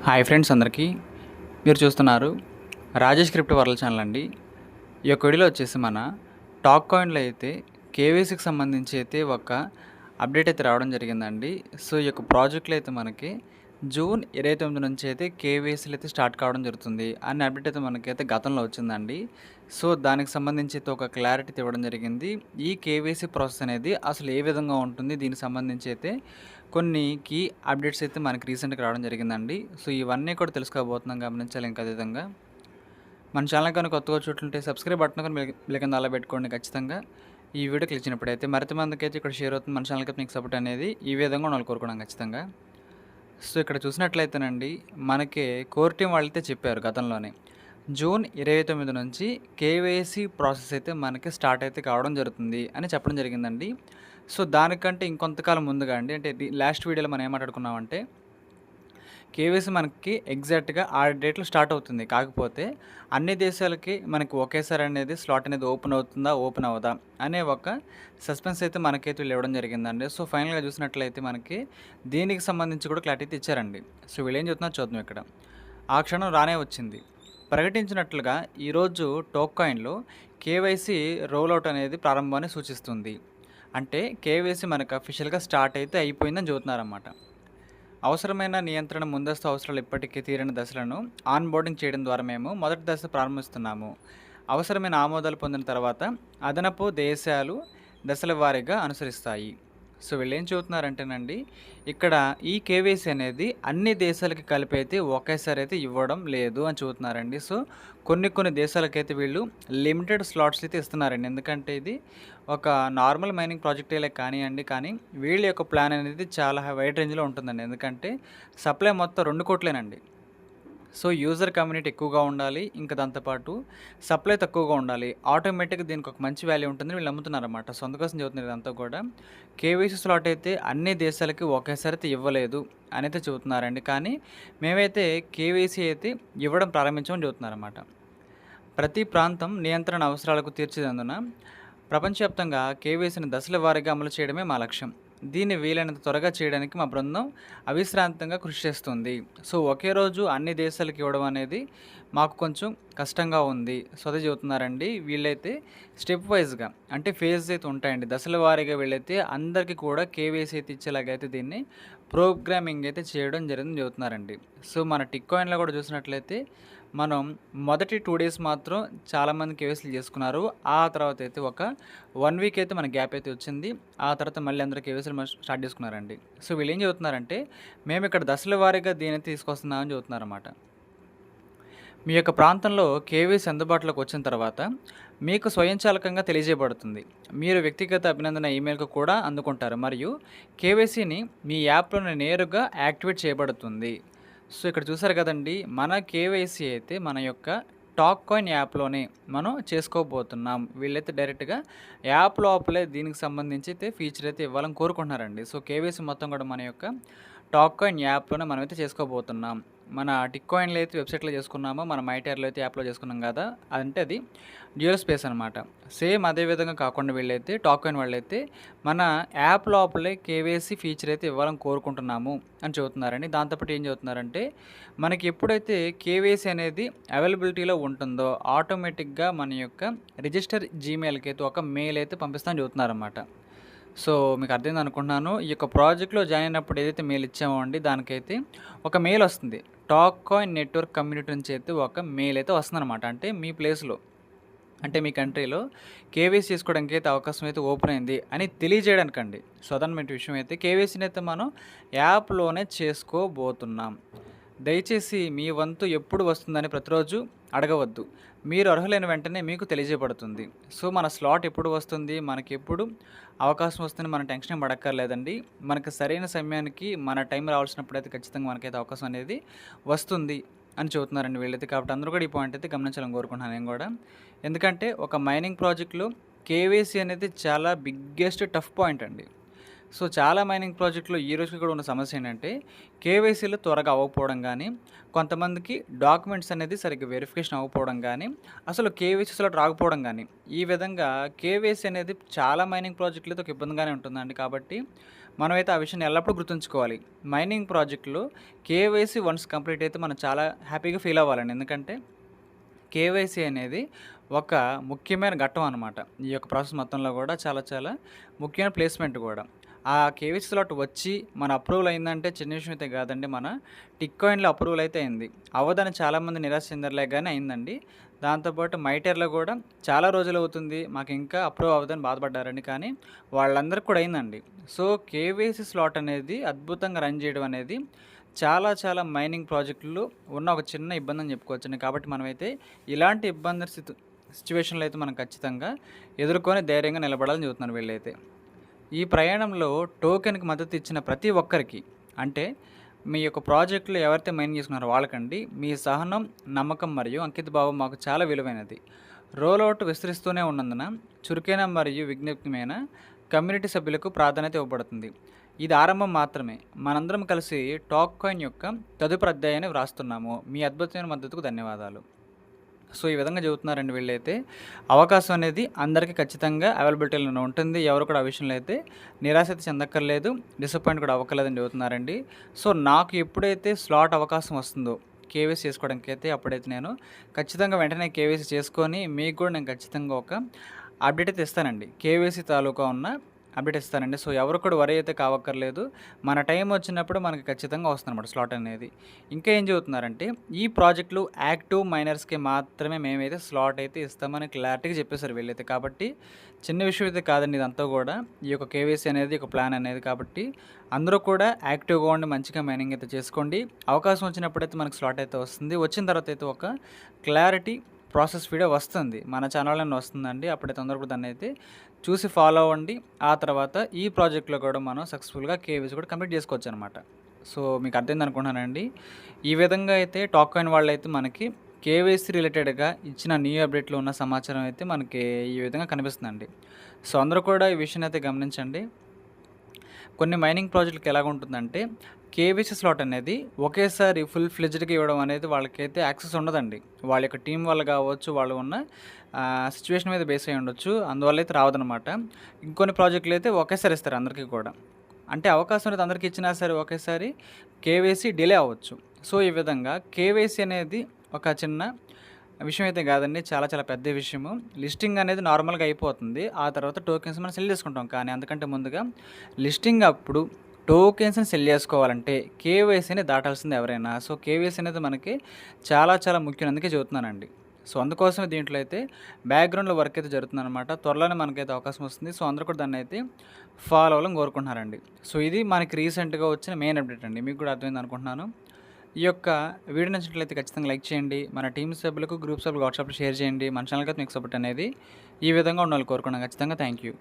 Hi friends అందరికీ. మీరు చూస్తున్నారు రాజేష్ క్రిప్టో వరల్డ్ ఛానల్ అండి. ఈ యొక్క వీడియోలో వచ్చేసి మన టాక్ కాయిన్లో అయితే కేవైసీకి సంబంధించి అయితే ఒక అప్డేట్ అయితే రావడం జరిగిందండి. సో ఈ యొక్క ప్రాజెక్ట్లో అయితే మనకి జూన్ 29 నుంచి అయితే కేవైసీలు అయితే స్టార్ట్ కావడం జరుగుతుంది అనే అప్డేట్ అయితే మనకైతే గతంలో వచ్చిందండి. సో దానికి సంబంధించి అయితే ఒక క్లారిటీ ఇవ్వడం జరిగింది. ఈ కేవైసీ ప్రాసెస్ అనేది అసలు ఏ విధంగా ఉంటుంది, దీనికి సంబంధించి అయితే కొన్ని కీ అప్డేట్స్ అయితే మనకి రీసెంట్గా రావడం జరిగిందండి. సో ఇవన్నీ కూడా తెలుసుకోబోతున్నాం, గమనించాలి. ఇంకా అదేవిధంగా మన ఛానల్ కనుక కొత్తగా చూస్తుంటే సబ్స్క్రైబ్ బటన్ కానీ బిల్ కింద అలా పెట్టుకోండి. ఖచ్చితంగా ఈ వీడియో క్లిక్ చేసినప్పుడైతే మరింత మందికి అయితే ఇక్కడ షేర్ అవుతుంది. మన ఛానల్కి మీకు సపోర్ట్ అనేది ఈ విధంగా ఉండాలి కోరుకున్నాం ఖచ్చితంగా. సో ఇక్కడ చూసినట్లయితేనండి, మనకి కోర్ టీం వాళ్ళైతే చెప్పారు గతంలోనే జూన్ 29 నుంచి కేవైసీ ప్రాసెస్ అయితే మనకి స్టార్ట్ అయితే కావడం జరుగుతుంది అని చెప్పడం జరిగిందండి. సో దానికంటే ఇంకొంతకాలం ముందుగా అండి, అంటే లాస్ట్ వీడియోలో మనం ఏం మాట్లాడుకున్నామంటే కేవైసీ మనకి ఎగ్జాక్ట్గా ఆ డేట్లో స్టార్ట్ అవుతుంది. కాకపోతే అన్ని దేశాలకి మనకి ఒకేసారి అనేది స్లాట్ అనేది ఓపెన్ అవుతుందా, ఓపెన్ అవ్వదా అనే ఒక సస్పెన్స్ అయితే మనకైతే వీళ్ళు ఇవ్వడం జరిగిందండి. సో ఫైనల్గా చూసినట్లయితే మనకి దీనికి సంబంధించి కూడా క్లారిటీ అయితే ఇచ్చారండి. సో వీళ్ళు ఏం చెప్తున్నారు చూద్దాం. ఇక్కడ ఆ క్షణం రానే వచ్చింది. ప్రకటించినట్లుగా ఈరోజు టోకాయిన్లో కేవైసీ రోల్అవుట్ అనేది ప్రారంభాన్ని సూచిస్తుంది. అంటే కేవైసీ మనకు అఫీషియల్గా స్టార్ట్ అయితే అయిపోయిందని చెబుతున్నారన్నమాట. అవసరమైన నియంత్రణ ముందస్తు అవసరాలు ఇప్పటికీ తీరని దశలను ఆన్ బోర్డింగ్ చేయడం ద్వారా మేము మొదటి దశ ప్రారంభిస్తున్నాము. అవసరమైన ఆమోదాలు పొందిన తర్వాత అదనపు దేశాలు దశల వారీగా అనుసరిస్తాయి. సో వీళ్ళు ఏం చెబుతున్నారంటేనండి, ఇక్కడ ఈ కేవైసీ అనేది అన్ని దేశాలకి కలిపి అయితే ఒకేసారి అయితే ఇవ్వడం లేదు అని చెబుతున్నారండి. సో కొన్ని దేశాలకైతే వీళ్ళు లిమిటెడ్ స్లాట్స్ అయితే ఇస్తున్నారండి. ఎందుకంటే ఇది ఒక నార్మల్ మైనింగ్ ప్రాజెక్టే కానివ్వండి, కానీ వీళ్ళ యొక్క ప్లాన్ అనేది చాలా వైడ్ రేంజ్లో ఉంటుందండి. ఎందుకంటే సప్లై మొత్తం 2 కోట్లేనండి. సో యూజర్ కమ్యూనిటీ ఎక్కువగా ఉండాలి, ఇంకా దాంతోపాటు సప్లై తక్కువగా ఉండాలి. ఆటోమేటిక్గా దీనికి ఒక మంచి వాల్యూ ఉంటుందని వీళ్ళు నమ్ముతున్నారన్నమాట. సో అందుకోసం చెబుతున్నారు ఇదంతా కూడా. కేవైసీ స్లాట్ అయితే అన్ని దేశాలకి ఒకేసారి అయితే ఇవ్వలేదు అని అయితే చెబుతున్నారండి. కానీ మేమైతే కేవైసీ అయితే ఇవ్వడం ప్రారంభించామని చెబుతున్నారన్నమాట. ప్రతి ప్రాంతం నియంత్రణ అవసరాలకు తీర్చినందున ప్రపంచవ్యాప్తంగా కేవైసీని దశల వారీగా అమలు చేయడమే మా లక్ష్యం. దీన్ని వీలైనంత త్వరగా చేయడానికి మా బృందం అవిశ్రాంతంగా కృషి చేస్తుంది. సో ఒకే రోజు అన్ని దేశాలకు ఇవ్వడం అనేది మాకు కొంచెం కష్టంగా ఉంది. సో అదే చెబుతున్నారండి. వీళ్ళైతే స్టెప్ వైజ్గా అంటే ఫేజ్ అయితే ఉంటాయండి, దశల వారీగా వీళ్ళైతే అందరికీ కూడా కేవైసీ అయితే ఇచ్చేలాగైతే దీన్ని ప్రోగ్రామింగ్ అయితే చేయడం జరిగిందని చెబుతున్నారండి. సో మన టిక్ కాయిన్లో కూడా చూసినట్లయితే మనం మొదటి 2 డేస్ మాత్రం చాలామంది కేవైసీలు చేసుకున్నారు. ఆ తర్వాత అయితే ఒక 1 వీక్ అయితే మన గ్యాప్ అయితే వచ్చింది. ఆ తర్వాత మళ్ళీ అందరూ కేవైసీలు స్టార్ట్ చేసుకున్నారండి. సో వీళ్ళు ఏం చెబుతున్నారంటే, మేము ఇక్కడ దశల వారీగా దీన్ని తీసుకొస్తున్నామని చెబుతున్నారన్నమాట. మీ యొక్క ప్రాంతంలో కేవైసీ అందుబాటులోకి వచ్చిన తర్వాత మీకు స్వయంచాలకంగా తెలియజేయబడుతుంది. మీరు వ్యక్తిగత అభినందన ఈమెయిల్కు కూడా అందుకుంటారు, మరియు కేవైసీని మీ యాప్లోనే నేరుగా యాక్టివేట్ చేయబడుతుంది. సో ఇక్కడ చూసారు కదండి, మన కేవైసీ అయితే మన యొక్క టాక్ కాయిన్ యాప్లోనే మనం చేసుకోబోతున్నాం. వీళ్ళైతే డైరెక్ట్గా యాప్ లోపలే దీనికి సంబంధించి అయితే ఫీచర్ అయితే ఇవ్వాలని కోరుకుంటున్నారండి. సో కేవైసీ మొత్తం కూడా మన యొక్క టాక్ కాయిన్ యాప్లోనే మనమైతే చేసుకోబోతున్నాం. మన టిక్ కాయిన్లో అయితే వెబ్సైట్లో చేసుకున్నామో, మన మైటర్లో అయితే యాప్లో చేసుకున్నాం కదా, అంటే అది డ్యూయల్ స్పేస్ అనమాట. సేమ్ అదే విధంగా కాకుండా వీళ్ళైతే టాక్ కాయిన్ వాళ్ళైతే మన యాప్ లోపలే కేవైసీ ఫీచర్ అయితే ఇవ్వాలని కోరుకుంటున్నాము అని చెబుతున్నారండి. దాంతోపాటు ఏం చెబుతున్నారంటే, మనకి ఎప్పుడైతే కేవైసీ అనేది అవైలబిలిటీలో ఉంటుందో ఆటోమేటిక్గా మన యొక్క రిజిస్టర్ జీమెయిల్కి అయితే ఒక మెయిల్ అయితే పంపిస్తామని చెబుతున్నారన్నమాట. సో మీకు అర్థమైంది అనుకుంటున్నాను. ఈ యొక్క ప్రాజెక్ట్లో జాయిన్ అయినప్పుడు ఏదైతే మెయిల్ ఇచ్చామో అండి, దానికైతే ఒక మెయిల్ వస్తుంది. టాక్ కాయిన్ నెట్వర్క్ కమ్యూనిటీ నుంచి అయితే ఒక మెయిల్ అయితే వస్తుందన్నమాట. అంటే మీ ప్లేస్లో, అంటే మీ కంట్రీలో కేవైసీ చేసుకోవడానికి అయితే అవకాశం అయితే ఓపెన్ అయింది అని తెలియజేయడానికండి. సో అదనమాట విషయం. అయితే కేవైసీని అయితే మనం యాప్లోనే చేసుకోబోతున్నాం. దయచేసి మీ వంతు ఎప్పుడు వస్తుందని ప్రతిరోజు అడగవద్దు. మీరు అర్హులైన వెంటనే మీకు తెలియజేయబడుతుంది. సో మన స్లాట్ ఎప్పుడు వస్తుంది, మనకి ఎప్పుడు అవకాశం వస్తుంది, మన టెన్షన్ పడక్కర్లేదండి. మనకు సరైన సమయానికి మన టైం రావాల్సినప్పుడు అయితే ఖచ్చితంగా మనకైతే అవకాశం అనేది వస్తుంది అని చెబుతున్నారండి వీళ్ళైతే. కాబట్టి అందరూ కూడా ఈ పాయింట్ అయితే గమనించాలని కోరుకుంటున్నాను నేను కూడా. ఎందుకంటే ఒక మైనింగ్ ప్రాజెక్టులో కేవైసీ అనేది చాలా బిగ్గెస్ట్ టఫ్ పాయింట్ అండి. సో చాలా మైనింగ్ ప్రాజెక్టులో ఈ రోజుకి కూడా ఉన్న సమస్య ఏంటంటే, కేవైసీలు త్వరగా అవ్వకపోవడం కానీ, కొంతమందికి డాక్యుమెంట్స్ అనేది సరిగ్గా వెరిఫికేషన్ అవ్వకపోవడం కానీ, అసలు కేవైసీలో రాకపోవడం కానీ, ఈ విధంగా కేవైసీ అనేది చాలా మైనింగ్ ప్రాజెక్టులతో ఒక ఇబ్బందిగానే ఉంటుందండి. కాబట్టి మనమైతే ఆ విషయాన్ని ఎల్లప్పుడూ గుర్తుంచుకోవాలి. మైనింగ్ ప్రాజెక్ట్‌లో కేవైసీ వన్స్ కంప్లీట్ అయితే మనం చాలా హ్యాపీగా ఫీల్ అవ్వాలండి. ఎందుకంటే కేవైసీ అనేది ఒక ముఖ్యమైన ఘట్టం అనమాట. ఈ యొక్క ప్రాసెస్ మొత్తంలో కూడా చాలా చాలా ముఖ్యమైన ప్లేస్‌మెంట్ కూడా. ఆ కేవైసీ స్లాట్ వచ్చి మన అప్రూవల్ అయిందంటే చిన్న విషయం అయితే కాదండి. మన టిక్ కాయిన్‌లో అప్రూవల్ అయితే అయింది. అవ్వదని చాలామంది నిరాశ చెందరులే గానీ అయిందండి. దాంతోపాటు మైటర్‌లో కూడా చాలా రోజులవుతుంది మాకింకా అప్రూవ్ అవ్వదని బాధపడ్డారండి. కానీ వాళ్ళందరికి కూడా అయిందండి. సో, కేవైసీ స్లాట్ అనేది అద్భుతంగా రన్ చేయడం అనేది చాలా చాలా మైనింగ్ ప్రాజెక్టుల్లో ఉన్న ఒక చిన్న ఇబ్బందని చెప్పుకోవచ్చండి. కాబట్టి మనమైతే ఇలాంటి ఇబ్బంది సిట్యుయేషన్‌లో అయితే మనం ఖచ్చితంగా ఎదుర్కొని ధైర్యంగా నిలబడాలని చెబుతున్నారు వీళ్ళైతే. ఈ ప్రయాణంలో టోకెన్‌కి మద్దతు ఇచ్చిన ప్రతి ఒక్కరికి అంటే మీ యొక్క ప్రాజెక్ట్‌లో ఎవరైతే మైనింగ్ చేసుకున్నారో వాళ్ళకండి మీ సహనం, నమ్మకం మరియు అంకితభావం మాకు చాలా విలువైనది. రోలౌట్ విస్తరిస్తూనే ఉన్నందున చురుకైన మరియు విజ్ఞప్తిమైన కమ్యూనిటీ సభ్యులకు ప్రాధాన్యత ఇవ్వబడుతుంది. ఇది ఆరంభం మాత్రమే. మనందరం కలిసి టాక్ కాయిన్ యొక్క తదుపరి అధ్యాయాన్ని వ్రాస్తున్నాము. మీ అద్భుతమైన మద్దతుకు ధన్యవాదాలు. సో, ఈ విధంగా చెబుతున్నారండి వీళ్ళైతే. అవకాశం అనేది అందరికీ ఖచ్చితంగా అవైలబిలిటీలోనే ఉంటుంది. ఎవరు కూడా ఆ విషయంలో అయితే నిరాశ అయితే చెందక్కర్లేదు. డిసప్పాయింట్ కూడా అవ్వక్కర్లేదని చెబుతున్నారండి. సో, నాకు ఎప్పుడైతే స్లాట్ అవకాశం వస్తుందో కేవైసీ చేసుకోవడానికైతే అప్పుడైతే నేను ఖచ్చితంగా వెంటనే కేవైసీ చేసుకొని మీకు కూడా నేను ఖచ్చితంగా ఒక అప్డేట్ అయితే ఇస్తానండి. కేవైసీ తాలూకా ఉన్న అప్డేట్ ఇస్తానండి. సో, ఎవరు కూడా వరీ అయితే కావక్కర్లేదు. మన టైం వచ్చినప్పుడు మనకి ఖచ్చితంగా వస్తుందన్నమాట స్లాట్ అనేది. ఇంకా ఏం చెబుతున్నారంటే ఈ ప్రాజెక్టులు యాక్టివ్ మైనర్స్‌కి మాత్రమే మేమైతే స్లాట్ అయితే ఇస్తామని క్లారిటీగా చెప్పేశారు వీళ్ళైతే. కాబట్టి చిన్న విషయం అయితే కాదండి ఇదంతా కూడా. ఈ యొక్క కేవైసీ అనేది ఒక ప్లాన్ అనేది. కాబట్టి అందరూ కూడా యాక్టివ్‌గా ఉండి మంచిగా మైనింగ్ అయితే చేసుకోండి. అవకాశం వచ్చినప్పుడైతే మనకు స్లాట్ అయితే వస్తుంది. వచ్చిన తర్వాత అయితే ఒక క్లారిటీ ప్రాసెస్ వీడియో వస్తుంది. మన ఛానల్‌లోనే వస్తుందండి. అప్పుడైతే అందరూ కూడా దాన్నైతే చూసి ఫాలో అవ్వండి. ఆ తర్వాత ఈ ప్రాజెక్ట్‌లో కూడా మనం సక్సెస్‌ఫుల్‌గా కేవైసీ కూడా కంప్లీట్ చేసుకోవచ్చనమాట. సో, మీకు అర్థమైంది అనుకుంటున్నానండి. ఈ విధంగా అయితే టాక్ కాయిన్ వాళ్ళైతే మనకి కేవైసీ రిలేటెడ్‌గా ఇచ్చిన న్యూ అప్డేట్‌లో ఉన్న సమాచారం అయితే మనకి ఈ విధంగా కనిపిస్తుందండి. సో, అందరూ కూడా ఈ విషయాన్ని అయితే గమనించండి. కొన్ని మైనింగ్ ప్రాజెక్టులకి ఎలాగుంటుందంటే కేవైసీ స్లాట్ అనేది ఒకేసారి ఫుల్ ఫ్లెడ్జ్డ్‌గా ఇవ్వడం అనేది వాళ్ళకైతే యాక్సెస్ ఉండదండి. వాళ్ళ యొక్క టీం వల్ల కావచ్చు, వాళ్ళు ఉన్న సిచ్యువేషన్ మీద బేస్ అయ్యి ఉండొచ్చు. అందువల్ల అయితే రావదనమాట. ఇంకొన్ని ప్రాజెక్టులు అయితే ఒకేసారి ఇస్తారు అందరికీ కూడా. అంటే అవకాశం అనేది అందరికీ ఇచ్చినా సరే ఒకేసారి కేవైసీ డిలే అవ్వచ్చు. సో, ఈ విధంగా కేవైసీ అనేది ఒక చిన్న విషయం అయితే కాదండి. చాలా చాలా పెద్ద విషయము. లిస్టింగ్ అనేది నార్మల్‌గా అయిపోతుంది. ఆ తర్వాత టోకెన్స్ మనం సెల్ చేసుకుంటాం. కానీ అందుకంటే ముందుగా లిస్టింగ్ అప్పుడు టోకెన్స్‌ని సెల్ చేసుకోవాలంటే కేవైసీని దాటాల్సిందే ఎవరైనా. సో, కేవైసీ అనేది మనకి చాలా చాలా ముఖ్యం. అందుకే చెబుతున్నానండి. సో, అందుకోసమే దీంట్లో అయితే బ్యాక్‌గ్రౌండ్‌లో వర్క్ అయితే జరుగుతుందనమాట. త్వరలోనే మనకైతే అవకాశం వస్తుంది. సో, అందరూ కూడా దాన్నైతే ఫాలో అవ్వాలని కోరుకుంటున్నారండి. సో, ఇది మనకి రీసెంట్‌గా వచ్చిన మెయిన్ అప్డేట్ అండి. మీకు కూడా అర్థమైంది అనుకుంటున్నాను. ఈ యొక్క వీడియో నచ్చినట్లయితే ఖచ్చితంగా లైక్ చేయండి. మన టీమ్ సభ్యులకు, గ్రూప్ సభ్యులకు వాట్సాప్‌లో షేర్ చేయండి. మన ఛానల్‌కి అయితే మీకు సపోర్ట్ అనేది ఈ విధంగా ఉండాలని కోరుకున్నాను. ఖచ్చితంగా థ్యాంక్ యూ.